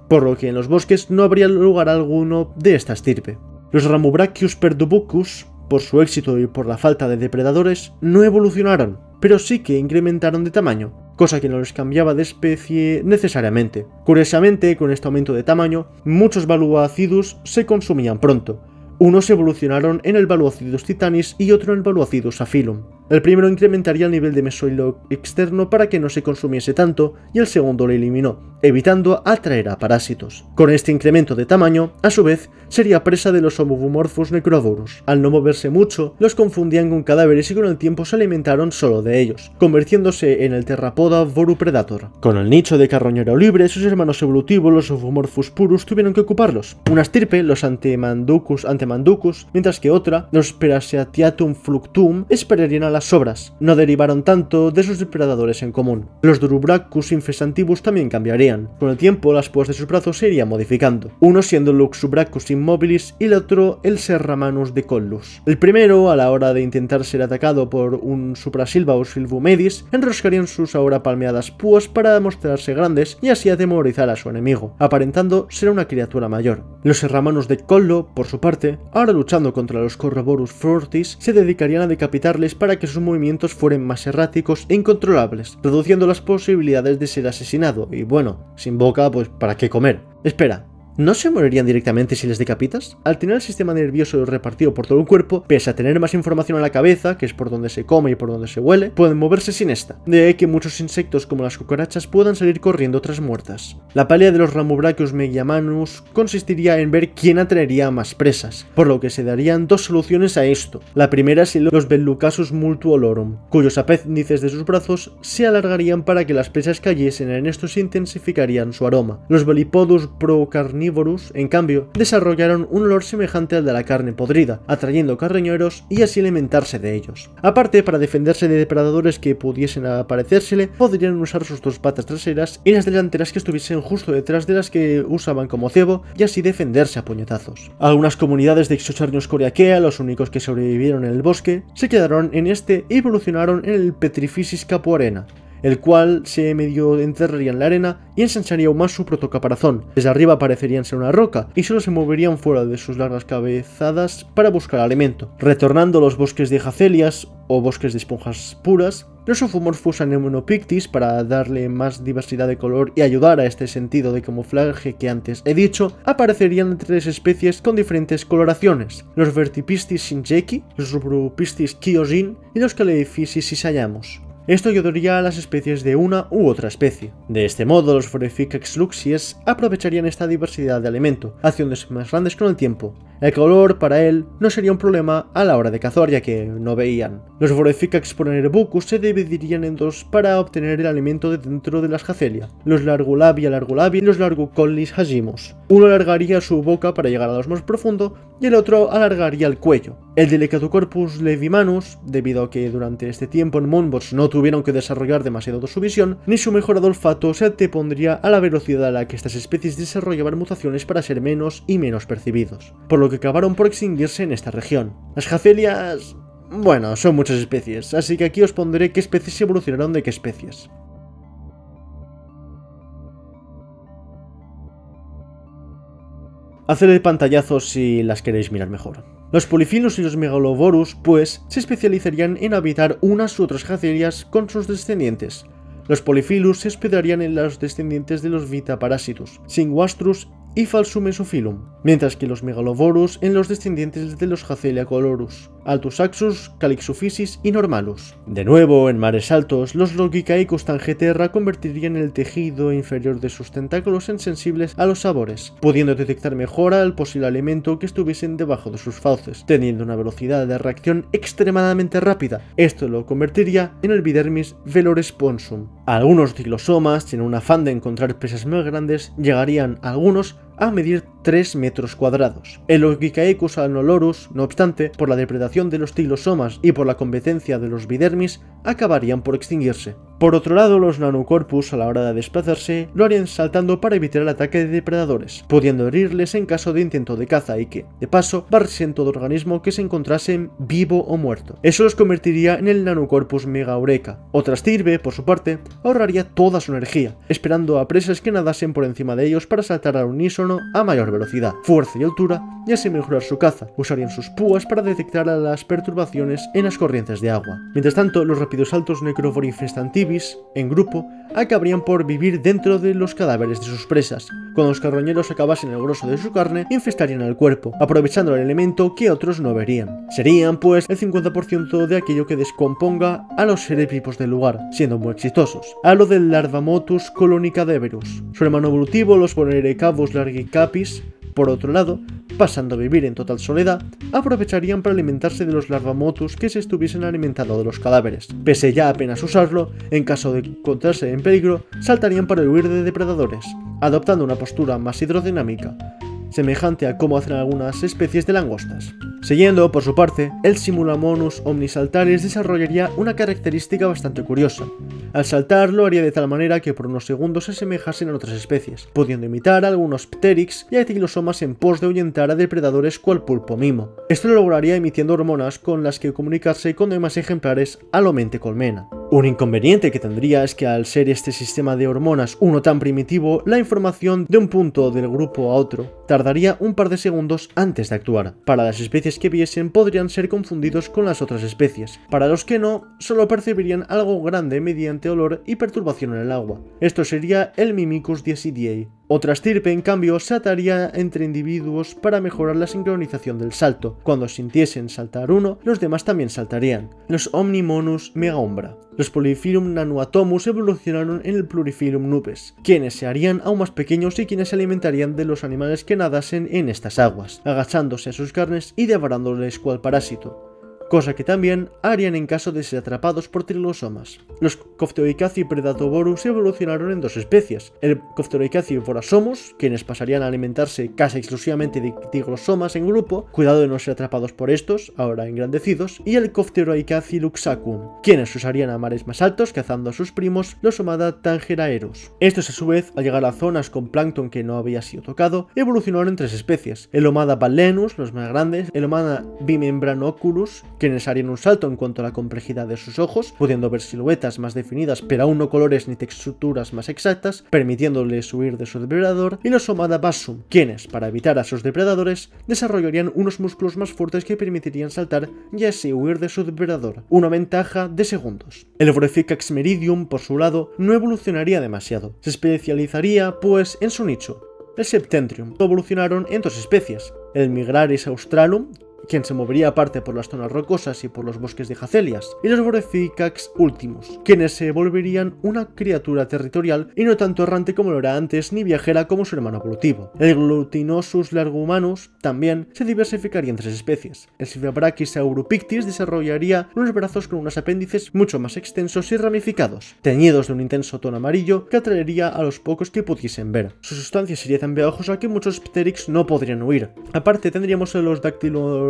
por lo que en los bosques no habría lugar alguno de esta estirpe. Los Ramubrachius perdubucus, por su éxito y por la falta de depredadores, no evolucionaron, pero sí que incrementaron de tamaño, cosa que no les cambiaba de especie necesariamente. Curiosamente, con este aumento de tamaño, muchos Valuacidus se consumían pronto. Unos evolucionaron en el Valuacidus titanis y otro en el Valuacidus aphyllum. El primero incrementaría el nivel de mesohilo externo para que no se consumiese tanto, y el segundo lo eliminó, evitando atraer a parásitos. Con este incremento de tamaño, a su vez, sería presa de los Homomorphus necrodurus. Al no moverse mucho, los confundían con cadáveres y con el tiempo se alimentaron solo de ellos, convirtiéndose en el Theropoda vorupredator. Con el nicho de carroñero libre, sus hermanos evolutivos, los Homomorphus purus, tuvieron que ocuparlos. Una estirpe, los Antemanducus, mientras que otra, los Perasiatiatum fluctum, esperarían a las sobras. No derivaron tanto de sus depredadores en común. Los Durubrachus infestantibus también cambiarían. Con el tiempo, las púas de sus brazos se irían modificando, uno siendo el Luxubrachus immobilis y el otro el Serramanus de Collus. El primero, a la hora de intentar ser atacado por un Suprasilva o Silvumedis, enroscarían sus ahora palmeadas púas para mostrarse grandes y así atemorizar a su enemigo, aparentando ser una criatura mayor. Los Serramanus de Collo, por su parte, ahora luchando contra los Corroborus fortis, se dedicarían a decapitarles para que sus movimientos fueran más erráticos e incontrolables, reduciendo las posibilidades de ser asesinado, y bueno, sin boca, pues ¿para qué comer? Espera, ¿no se morirían directamente si les decapitas? Al tener el sistema nervioso repartido por todo el cuerpo, pese a tener más información en la cabeza, que es por donde se come y por donde se huele, pueden moverse sin esta. De ahí que muchos insectos como las cucarachas puedan salir corriendo tras muertas. La pelea de los Ramubrachius megiamanus consistiría en ver quién atraería más presas, por lo que se darían 2 soluciones a esto. La primera es los Bellucasus multuolorum, cuyos apéndices de sus brazos se alargarían para que las presas cayesen en estos e intensificarían su aroma. Los Belipodus procarnívoros, en cambio, desarrollaron un olor semejante al de la carne podrida, atrayendo carroñeros y así alimentarse de ellos. Aparte, para defenderse de depredadores que pudiesen aparecérsele, podrían usar sus 2 patas traseras y las delanteras que estuviesen justo detrás de las que usaban como cebo y así defenderse a puñetazos. Algunas comunidades de Exocharnios coriacea, los únicos que sobrevivieron en el bosque, se quedaron en este y evolucionaron en el Petriphysis capuarena, el cual se medio enterraría en la arena y ensancharía aún más su protocaparazón. Desde arriba parecerían ser una roca y solo se moverían fuera de sus largas cabezadas para buscar alimento. Retornando a los bosques de jacelias o bosques de esponjas puras, los Ophomorphus anemonopictis, para darle más diversidad de color y ayudar a este sentido de camuflaje que antes he dicho, aparecerían 3 especies con diferentes coloraciones: los Vertipistis shinjeki, los Rubrupistis kyojin y los Calephysis isayamus. Esto ayudaría a las especies de una u otra especie. De este modo, los Foreficax luxies aprovecharían esta diversidad de alimento, haciéndose más grandes con el tiempo. El color para él no sería un problema a la hora de cazar, ya que no veían. Los Foreficax ponerebucus se dividirían en 2 para obtener el alimento de dentro de las jacelia: los Largulabia y los Largucollis hagimus. Uno alargaría su boca para llegar a los más profundo y el otro alargaría el cuello. El Delicadocorpus levimanus, debido a que durante este tiempo en Monbots no tuvieron que desarrollar demasiado su visión, ni su mejorado olfato se antepondría a la velocidad a la que estas especies desarrollaban mutaciones para ser menos y menos percibidos, por lo que acabaron por extinguirse en esta región. Las jacelias... bueno, son muchas especies, así que aquí os pondré qué especies evolucionaron de qué especies. Hacedle pantallazos si las queréis mirar mejor. Los Polyphyllus y los Megaloborus, pues, se especializarían en habitar unas u otras jacelias con sus descendientes. Los Polyphyllus se hospedarían en los descendientes de los Vitaparasitus, Synguastrus y Falsumesophilum, mientras que los Megaloborus en los descendientes de los Jaceliacolorus, Altusaxus, Calixophysis y Normalus. De nuevo, en mares altos, los Logicaecus Tangeterra convertirían el tejido inferior de sus tentáculos en sensibles a los sabores, pudiendo detectar mejor al posible alimento que estuviesen debajo de sus fauces, teniendo una velocidad de reacción extremadamente rápida. Esto lo convertiría en el Epidermis veloresponsum. Algunos ciclosomas, en un afán de encontrar presas más grandes, llegarían algunos a medir 3 metros cuadrados. El Logicaecus anolorus, no obstante, por la depredación de los ciclosomas y por la competencia de los bidermis, acabarían por extinguirse. Por otro lado, los Nanocorpus a la hora de desplazarse lo harían saltando para evitar el ataque de depredadores, pudiendo herirles en caso de intento de caza y que, de paso, barriesen todo organismo que se encontrasen vivo o muerto. Eso los convertiría en el Nanocorpus Megaureka. Otra estirpe, por su parte, ahorraría toda su energía, esperando a presas que nadasen por encima de ellos para saltar al unísono a mayor velocidad, fuerza y altura, y así mejorar su caza. Usarían sus púas para detectar las perturbaciones en las corrientes de agua. Mientras tanto, los rápidos saltos Necrophorifestantivis, en grupo, acabarían por vivir dentro de los cadáveres de sus presas. Cuando los carroñeros acabasen el grosso de su carne, infestarían el cuerpo, aprovechando el elemento que otros no verían. Serían, pues, el 50% de aquello que descomponga a los seres vivos del lugar, siendo muy exitosos. Hablo del Larvamotus colonicadeverus. Su hermano evolutivo, los Phonerecavus largicapis, por otro lado, pasando a vivir en total soledad, aprovecharían para alimentarse de los Larvamotus que se estuviesen alimentando de los cadáveres. Pese ya apenas usarlo, en caso de encontrarse en peligro, saltarían para huir de depredadores, adoptando una postura más hidrodinámica, semejante a cómo hacen algunas especies de langostas. Siguiendo, por su parte, el Simulamonus omnisaltaris desarrollaría una característica bastante curiosa. Al saltar lo haría de tal manera que por unos segundos se asemejasen a otras especies, pudiendo imitar a algunos pterix y a etilosomas en pos de ahuyentar a depredadores cual pulpo mimo. Esto lo lograría emitiendo hormonas con las que comunicarse con demás ejemplares a lo mente colmena. Un inconveniente que tendría es que al ser este sistema de hormonas uno tan primitivo, la información de un punto del grupo a otro tardaría un par de segundos antes de actuar. Para las especies que viesen podrían ser confundidos con las otras especies. Para los que no, solo percibirían algo grande mediante olor y perturbación en el agua. Esto sería el Mimicus diasidiae. Otra estirpe, en cambio, se ataría entre individuos para mejorar la sincronización del salto. Cuando sintiesen saltar uno, los demás también saltarían. Los Omnimonus megaumbra. Los Polyphyllum nanoatomus evolucionaron en el Pluriphyllum nubes, quienes se harían aún más pequeños y quienes se alimentarían de los animales que nadasen en estas aguas, agachándose a sus carnes y devorándoles cual parásito, cosa que también harían en caso de ser atrapados por trilosomas. Los Copteroicaci predatoborus evolucionaron en dos especies, el Copteroicaci vorasomus, quienes pasarían a alimentarse casi exclusivamente de tiglosomas en grupo, cuidado de no ser atrapados por estos, ahora engrandecidos, y el Copteroicaci luxacum, quienes usarían a mares más altos cazando a sus primos, los Omada tangeraeros. Estos a su vez, al llegar a zonas con plancton que no había sido tocado, evolucionaron en tres especies, el Omada balenus, los más grandes, el Omada bimembranoculus, quienes harían un salto en cuanto a la complejidad de sus ojos, pudiendo ver siluetas más definidas pero aún no colores ni texturas más exactas, permitiéndoles huir de su depredador, y los Omada basum, quienes, para evitar a sus depredadores, desarrollarían unos músculos más fuertes que permitirían saltar y así huir de su depredador, una ventaja de segundos. El Voreficax meridium, por su lado, no evolucionaría demasiado, se especializaría pues en su nicho. El Septentrium evolucionaron en dos especies, el Migraris australum, quien se movería aparte por las zonas rocosas y por los bosques de jacelias, y los Voreficax ultimus, quienes se volverían una criatura territorial y no tanto errante como lo era antes ni viajera como su hermano evolutivo. El Glutinosus largumanus también se diversificaría en tres especies. El Sylvabrachys auropictis desarrollaría unos brazos con unos apéndices mucho más extensos y ramificados, teñidos de un intenso tono amarillo que atraería a los pocos que pudiesen ver. Su sustancia sería tan pegajosa que muchos pterix no podrían huir. Aparte tendríamos a los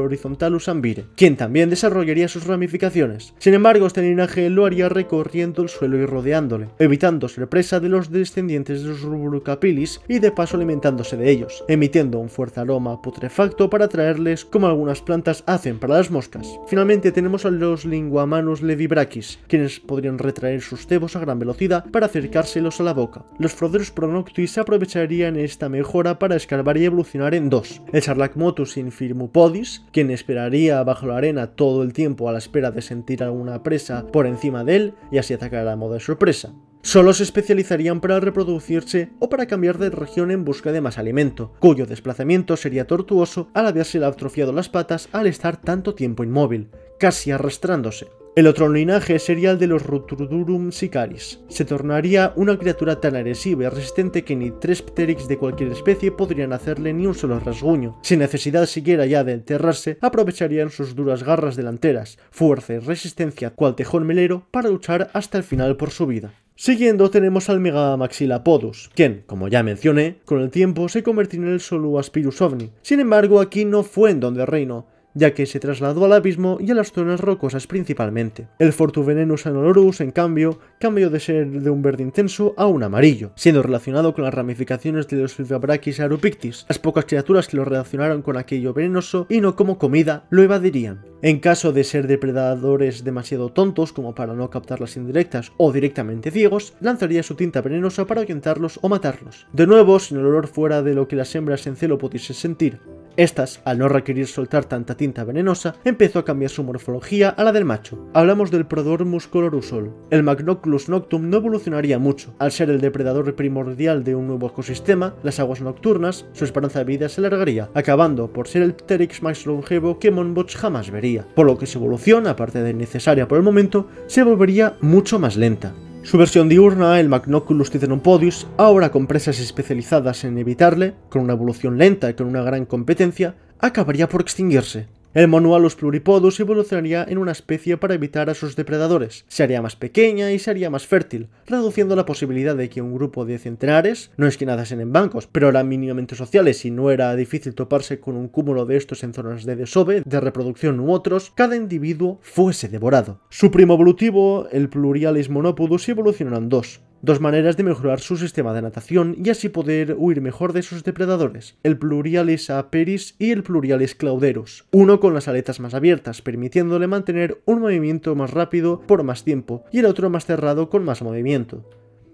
Horizontalus ambire, quien también desarrollaría sus ramificaciones. Sin embargo, este linaje lo haría recorriendo el suelo y rodeándole, evitando ser presa de los descendientes de los Rubrucapilis y de paso alimentándose de ellos, emitiendo un fuerte aroma putrefacto para atraerles como algunas plantas hacen para las moscas. Finalmente tenemos a los Linguamanus levibrachis, quienes podrían retraer sus cebos a gran velocidad para acercárselos a la boca. Los Froderus pronoctis aprovecharían esta mejora para escarbar y evolucionar en dos: el Sarlacmotus infirmupodis, quien esperaría bajo la arena todo el tiempo a la espera de sentir alguna presa por encima de él y así atacar a modo de sorpresa. Solo se especializarían para reproducirse o para cambiar de región en busca de más alimento, cuyo desplazamiento sería tortuoso al haberse atrofiado las patas al estar tanto tiempo inmóvil, casi arrastrándose. El otro linaje sería el de los Rutrudurum sicaris. Se tornaría una criatura tan agresiva y resistente que ni 3 pteryx de cualquier especie podrían hacerle ni un solo rasguño. Sin necesidad siquiera ya de enterrarse, aprovecharían sus duras garras delanteras, fuerza y resistencia cual tejón melero para luchar hasta el final por su vida. Siguiendo tenemos al Megamaxillapodus, quien, como ya mencioné, con el tiempo se convertirá en el Soluaspirus ovni. Sin embargo, aquí no fue en donde reinó, ya que se trasladó al abismo y a las zonas rocosas principalmente. El Fortuvenenus anolorus, en cambio, cambió de ser de un verde intenso a un amarillo, siendo relacionado con las ramificaciones de los Silvabrachis arupictis. Las pocas criaturas que lo relacionaron con aquello venenoso y no como comida lo evadirían. En caso de ser depredadores demasiado tontos como para no captar las indirectas o directamente ciegos, lanzaría su tinta venenosa para ahuyentarlos o matarlos. De nuevo, sin el olor fuera de lo que las hembras en celo pudiesen sentir. Estas, al no requerir soltar tanta tinta venenosa, empezó a cambiar su morfología a la del macho. Hablamos del Prodormus colorusol. El Magnoculus noctum no evolucionaría mucho. Al ser el depredador primordial de un nuevo ecosistema, las aguas nocturnas, su esperanza de vida se alargaría, acabando por ser el pteryx más longevo que Monboch jamás vería, por lo que su evolución, aparte de necesaria por el momento, se volvería mucho más lenta. Su versión diurna, el Magnoculus tithenompodius, ahora con presas especializadas en evitarle, con una evolución lenta y con una gran competencia, acabaría por extinguirse. El Monualus pluripodus evolucionaría en una especie para evitar a sus depredadores. Se haría más pequeña y se haría más fértil, reduciendo la posibilidad de que un grupo de centenares, no es que nadasen en bancos, pero eran mínimamente sociales y no era difícil toparse con un cúmulo de estos en zonas de desove, de reproducción u otros, cada individuo fuese devorado. Su primo evolutivo, el Plurialis monopodus, evolucionó en dos maneras de mejorar su sistema de natación y así poder huir mejor de sus depredadores: el Plurialis aperis y el Plurialis clauderus, uno con las aletas más abiertas, permitiéndole mantener un movimiento más rápido por más tiempo, y el otro más cerrado con más movimiento,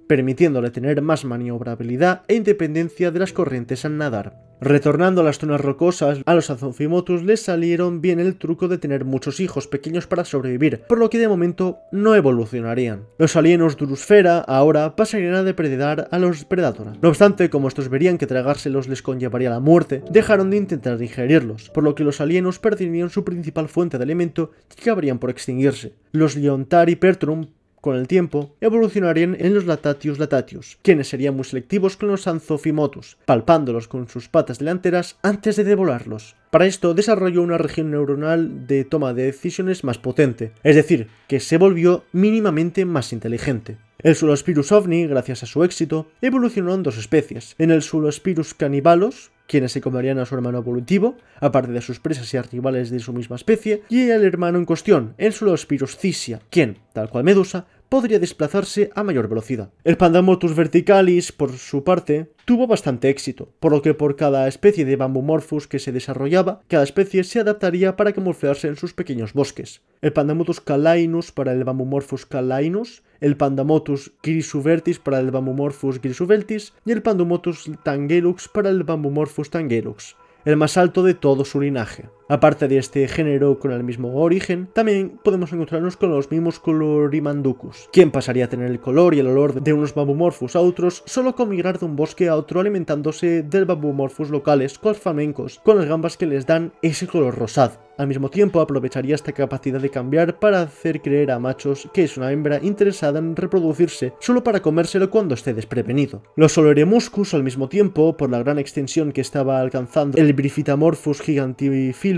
permitiéndole tener más maniobrabilidad e independencia de las corrientes al nadar. Retornando a las zonas rocosas, a los Azonfimotus les salieron bien el truco de tener muchos hijos pequeños para sobrevivir, por lo que de momento no evolucionarían. Los Alienus Durusfera ahora pasarían a depredar a los Predatora. No obstante, como estos verían que tragárselos les conllevaría la muerte, dejaron de intentar digerirlos, por lo que los Alienus perderían su principal fuente de alimento y acabarían por extinguirse. Los Leontari Pertrum, con el tiempo, evolucionarían en los Latatius latatius, quienes serían muy selectivos con los Anthophymotus, palpándolos con sus patas delanteras antes de devorarlos. Para esto desarrolló una región neuronal de toma de decisiones más potente, es decir, que se volvió mínimamente más inteligente. El Sulospirus ovni, gracias a su éxito, evolucionó en dos especies: en el Sulospirus cannibalus, quienes se comerían a su hermano evolutivo, aparte de sus presas y rivales de su misma especie, y el hermano en cuestión, el Sulospirus cisia, quien, tal cual Medusa, podría desplazarse a mayor velocidad. El Pandamotus verticalis, por su parte, tuvo bastante éxito, por lo que por cada especie de Bambumorphus que se desarrollaba, cada especie se adaptaría para camuflarse en sus pequeños bosques. El Pandamotus calainus para el Bambumorphus calainus, el Pandamotus grisuvertis para el Bambumorphus grisuveltis y el Pandamotus tangelux para el Bambumorphus tangelux, el más alto de todo su linaje. Aparte de este género con el mismo origen, también podemos encontrarnos con los mismos Colorimanducus, quien pasaría a tener el color y el olor de unos Bambumorphus a otros solo con migrar de un bosque a otro alimentándose del Bambumorphus locales, cual flamencos, con las gambas que les dan ese color rosado. Al mismo tiempo aprovecharía esta capacidad de cambiar para hacer creer a machos que es una hembra interesada en reproducirse solo para comérselo cuando esté desprevenido. Los Oleremuscus, al mismo tiempo, por la gran extensión que estaba alcanzando el Briphitamorphus gigantifilum,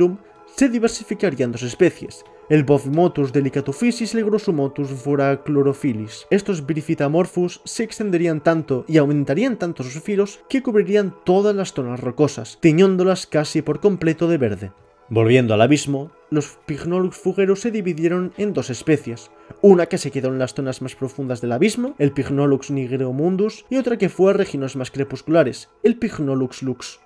se diversificarían en dos especies: el Bovimotus delicatophysis y el Grossumotus voraclorophilis. Estos Briphitamorphus se extenderían tanto y aumentarían tanto sus filos que cubrirían todas las zonas rocosas, tiñéndolas casi por completo de verde. Volviendo al abismo, los Pycnolux fugueros se dividieron en dos especies, una que se quedó en las zonas más profundas del abismo, el Pycnolux nigromundus, y otra que fue a regiones más crepusculares, el Pycnolux lux.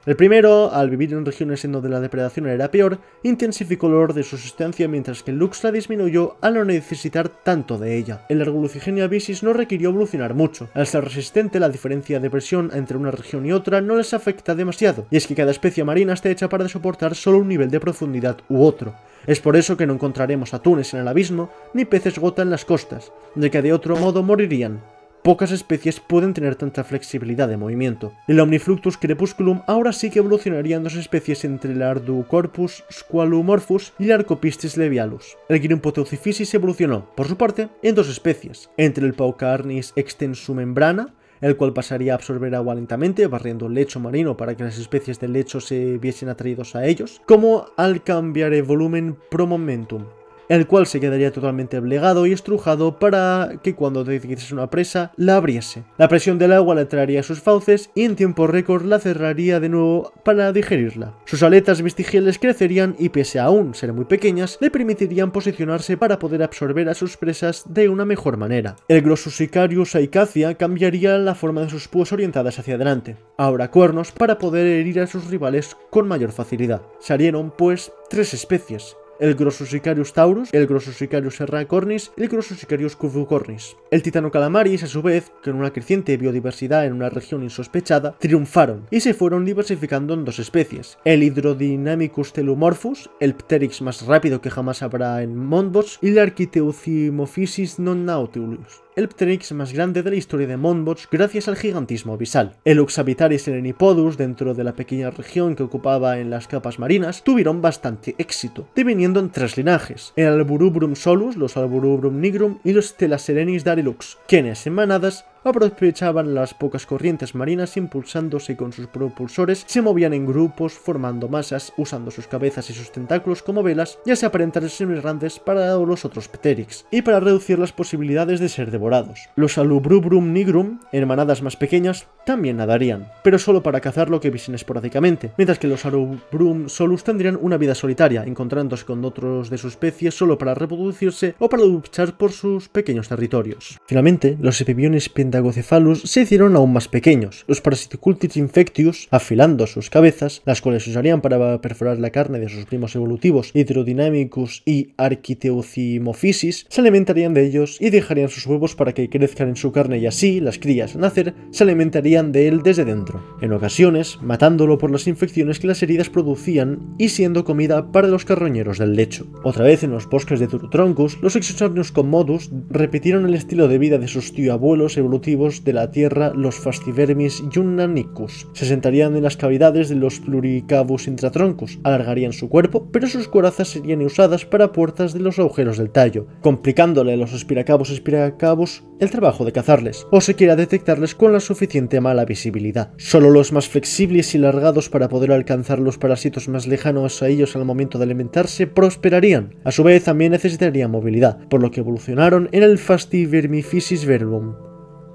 El primero, al vivir en regiones en donde la depredación era peor, intensificó el olor de su sustancia, mientras que el Lux la disminuyó al no necesitar tanto de ella. El Ergulufigenia visis no requirió evolucionar mucho. Al ser resistente, la diferencia de presión entre una región y otra no les afecta demasiado, y es que cada especie marina está hecha para soportar solo un nivel de profundidad u otro. Es por eso que no encontraremos atunes en el abismo, ni peces gota en las costas, ya que de otro modo morirían. Pocas especies pueden tener tanta flexibilidad de movimiento. El Omnifluctus crepusculum ahora sí que evolucionaría en dos especies entre el Arducorpus squalumorphus y el Arcopistis levialus. El Grympoteucifisis evolucionó, por su parte, en dos especies, entre el Paucarnis extensumembrana, el cual pasaría a absorber agua lentamente, barriendo el lecho marino para que las especies del lecho se viesen atraídos a ellos, como al cambiare volumen pro momentum, el cual se quedaría totalmente plegado y estrujado para que cuando detectase una presa, la abriese. La presión del agua la traería a sus fauces y en tiempo récord la cerraría de nuevo para digerirla. Sus aletas vestigiales crecerían y pese a aún ser muy pequeñas, le permitirían posicionarse para poder absorber a sus presas de una mejor manera. El Glossusicarius aicacia cambiaría la forma de sus púas orientadas hacia adelante, ahora cuernos para poder herir a sus rivales con mayor facilidad. Salieron, pues, tres especies: el Grossusicarius taurus, el Grossusicarius serracornis y el Grossusicarius cuvucornis. El Titanocalamaris, a su vez, con una creciente biodiversidad en una región insospechada, triunfaron y se fueron diversificando en dos especies: el Hydrodynamicus telumorphus, el Pteryx más rápido que jamás habrá en Mondbots, y el Architeuthymophysis non-nautilus, el Pteryx más grande de la historia de Mondbots gracias al gigantismo abisal. El Oxabitaris selenipodus, dentro de la pequeña región que ocupaba en las capas marinas, tuvieron bastante éxito, diviniendo en tres linajes: el Alburubrum solus, los Alburubrum nigrum y los Telaserenis darilux, quienes en manadas aprovechaban las pocas corrientes marinas impulsándose con sus propulsores, se movían en grupos, formando masas, usando sus cabezas y sus tentáculos como velas, ya sea aparentar ser grandes para los otros Pteryx, y para reducir las posibilidades de ser devorados. Los Alubrubrum nigrum, en manadas más pequeñas, también nadarían, pero solo para cazar lo que viesen esporádicamente, mientras que los Alubrum solus tendrían una vida solitaria, encontrándose con otros de su especie solo para reproducirse o para luchar por sus pequeños territorios. Finalmente, los Epibiones Pentagocephalus se hicieron aún más pequeños. Los Parasiticultis infectius, afilando sus cabezas, las cuales se usarían para perforar la carne de sus primos evolutivos Hydrodynamicus y Architeuthymophysis, se alimentarían de ellos y dejarían sus huevos para que crezcan en su carne, y así las crías al nacer se alimentarían de él desde dentro, en ocasiones matándolo por las infecciones que las heridas producían y siendo comida para los carroñeros del lecho. Otra vez en los bosques de Turutroncus, los Exochornius commodus repitieron el estilo de vida de sus tío-abuelos evolutivos de la Tierra, los Fastivermis yunnanicus. Se sentarían en las cavidades de los Pluricavus intratroncus, alargarían su cuerpo, pero sus corazas serían usadas para puertas de los agujeros del tallo, complicándole a los Spiracavus el trabajo de cazarles, o siquiera detectarles con la suficiente mala visibilidad. Solo los más flexibles y largados para poder alcanzar los parásitos más lejanos a ellos al momento de alimentarse prosperarían. A su vez también necesitarían movilidad, por lo que evolucionaron en el Fastivermiphysis verbum.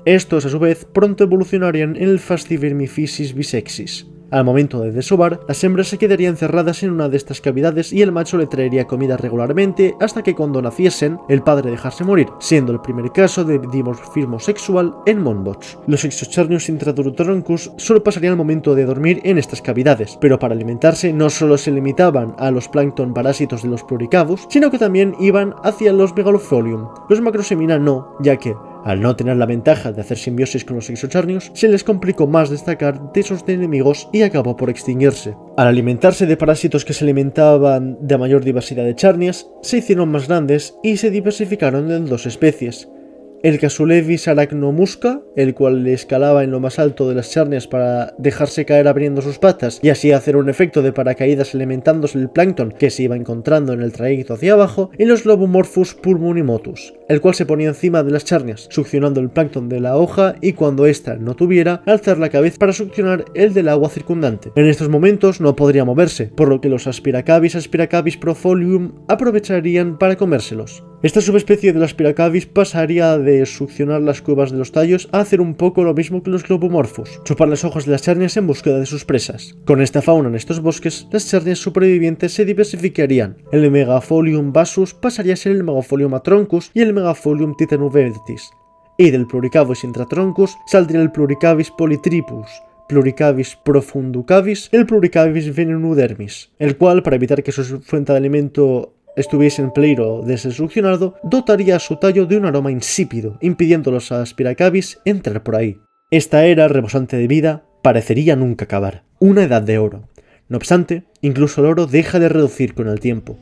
Estos, a su vez, pronto evolucionarían en el Fastivermiphysis bisexis. Al momento de desovar, las hembras se quedarían encerradas en una de estas cavidades y el macho le traería comida regularmente hasta que cuando naciesen, el padre dejase morir, siendo el primer caso de dimorfismo sexual en Mondbots. Los Exochornius intradurotroncus solo pasarían el momento de dormir en estas cavidades, pero para alimentarse no solo se limitaban a los plancton parásitos de los Pluricavus, sino que también iban hacia los Megalofolium. Los Macrosemina no, ya que, al no tener la ventaja de hacer simbiosis con los Exochornius, se les complicó más destacar de sus enemigos y acabó por extinguirse. Al alimentarse de parásitos que se alimentaban de mayor diversidad de charnias, se hicieron más grandes y se diversificaron en dos especies: el Casulevis arachnomusca, el cual escalaba en lo más alto de las charnias para dejarse caer abriendo sus patas y así hacer un efecto de paracaídas alimentándose el plancton que se iba encontrando en el trayecto hacia abajo, y los Lobomorphus pulmonimotus, el cual se ponía encima de las charnias, succionando el plancton de la hoja y cuando ésta no tuviera, alzar la cabeza para succionar el del agua circundante. En estos momentos no podría moverse, por lo que los Aspiracabis profolium aprovecharían para comérselos. Esta subespecie de las Spiracavis pasaría de succionar las cuevas de los tallos a hacer un poco lo mismo que los Globomorphos, chupar los ojos de las charnias en búsqueda de sus presas. Con esta fauna en estos bosques, las charnias supervivientes se diversificarían. El Megapholium basus pasaría a ser el Megapholium atroncus y el Megapholium titanuvertis. Y del Pluricavis intratroncus saldría el Pluricavis polytripus, Pluricavis profunducavis y el Pluricavis venenudermis, el cual, para evitar que su fuente de alimento estuviese en peligro de ser succionado, dotaría a su tallo de un aroma insípido, impidiendo a los Spiracavis entrar por ahí. Esta era, rebosante de vida, parecería nunca acabar. Una edad de oro. No obstante, incluso el oro deja de reducir con el tiempo.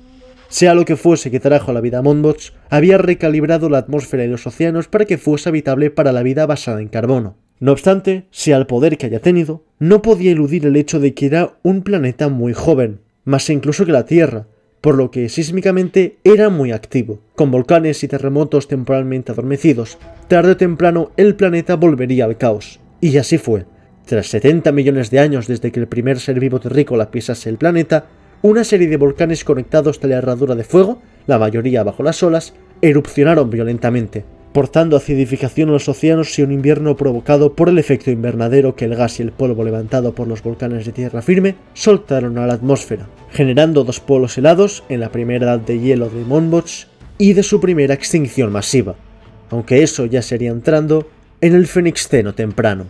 Sea lo que fuese que trajo la vida a Moonbots, había recalibrado la atmósfera y los océanos para que fuese habitable para la vida basada en carbono. No obstante, sea el poder que haya tenido, no podía eludir el hecho de que era un planeta muy joven, más incluso que la Tierra, por lo que sísmicamente era muy activo, con volcanes y terremotos temporalmente adormecidos. Tarde o temprano el planeta volvería al caos, y así fue. Tras 70 millones de años desde que el primer ser vivo terrícola pisase el planeta, una serie de volcanes conectados a la herradura de fuego, la mayoría bajo las olas, erupcionaron violentamente, portando acidificación a los océanos y un invierno provocado por el efecto invernadero que el gas y el polvo levantado por los volcanes de tierra firme soltaron a la atmósfera, generando dos polos helados en la primera edad de hielo de Moonbots y de su primera extinción masiva, aunque eso ya sería entrando en el Fenixteno temprano.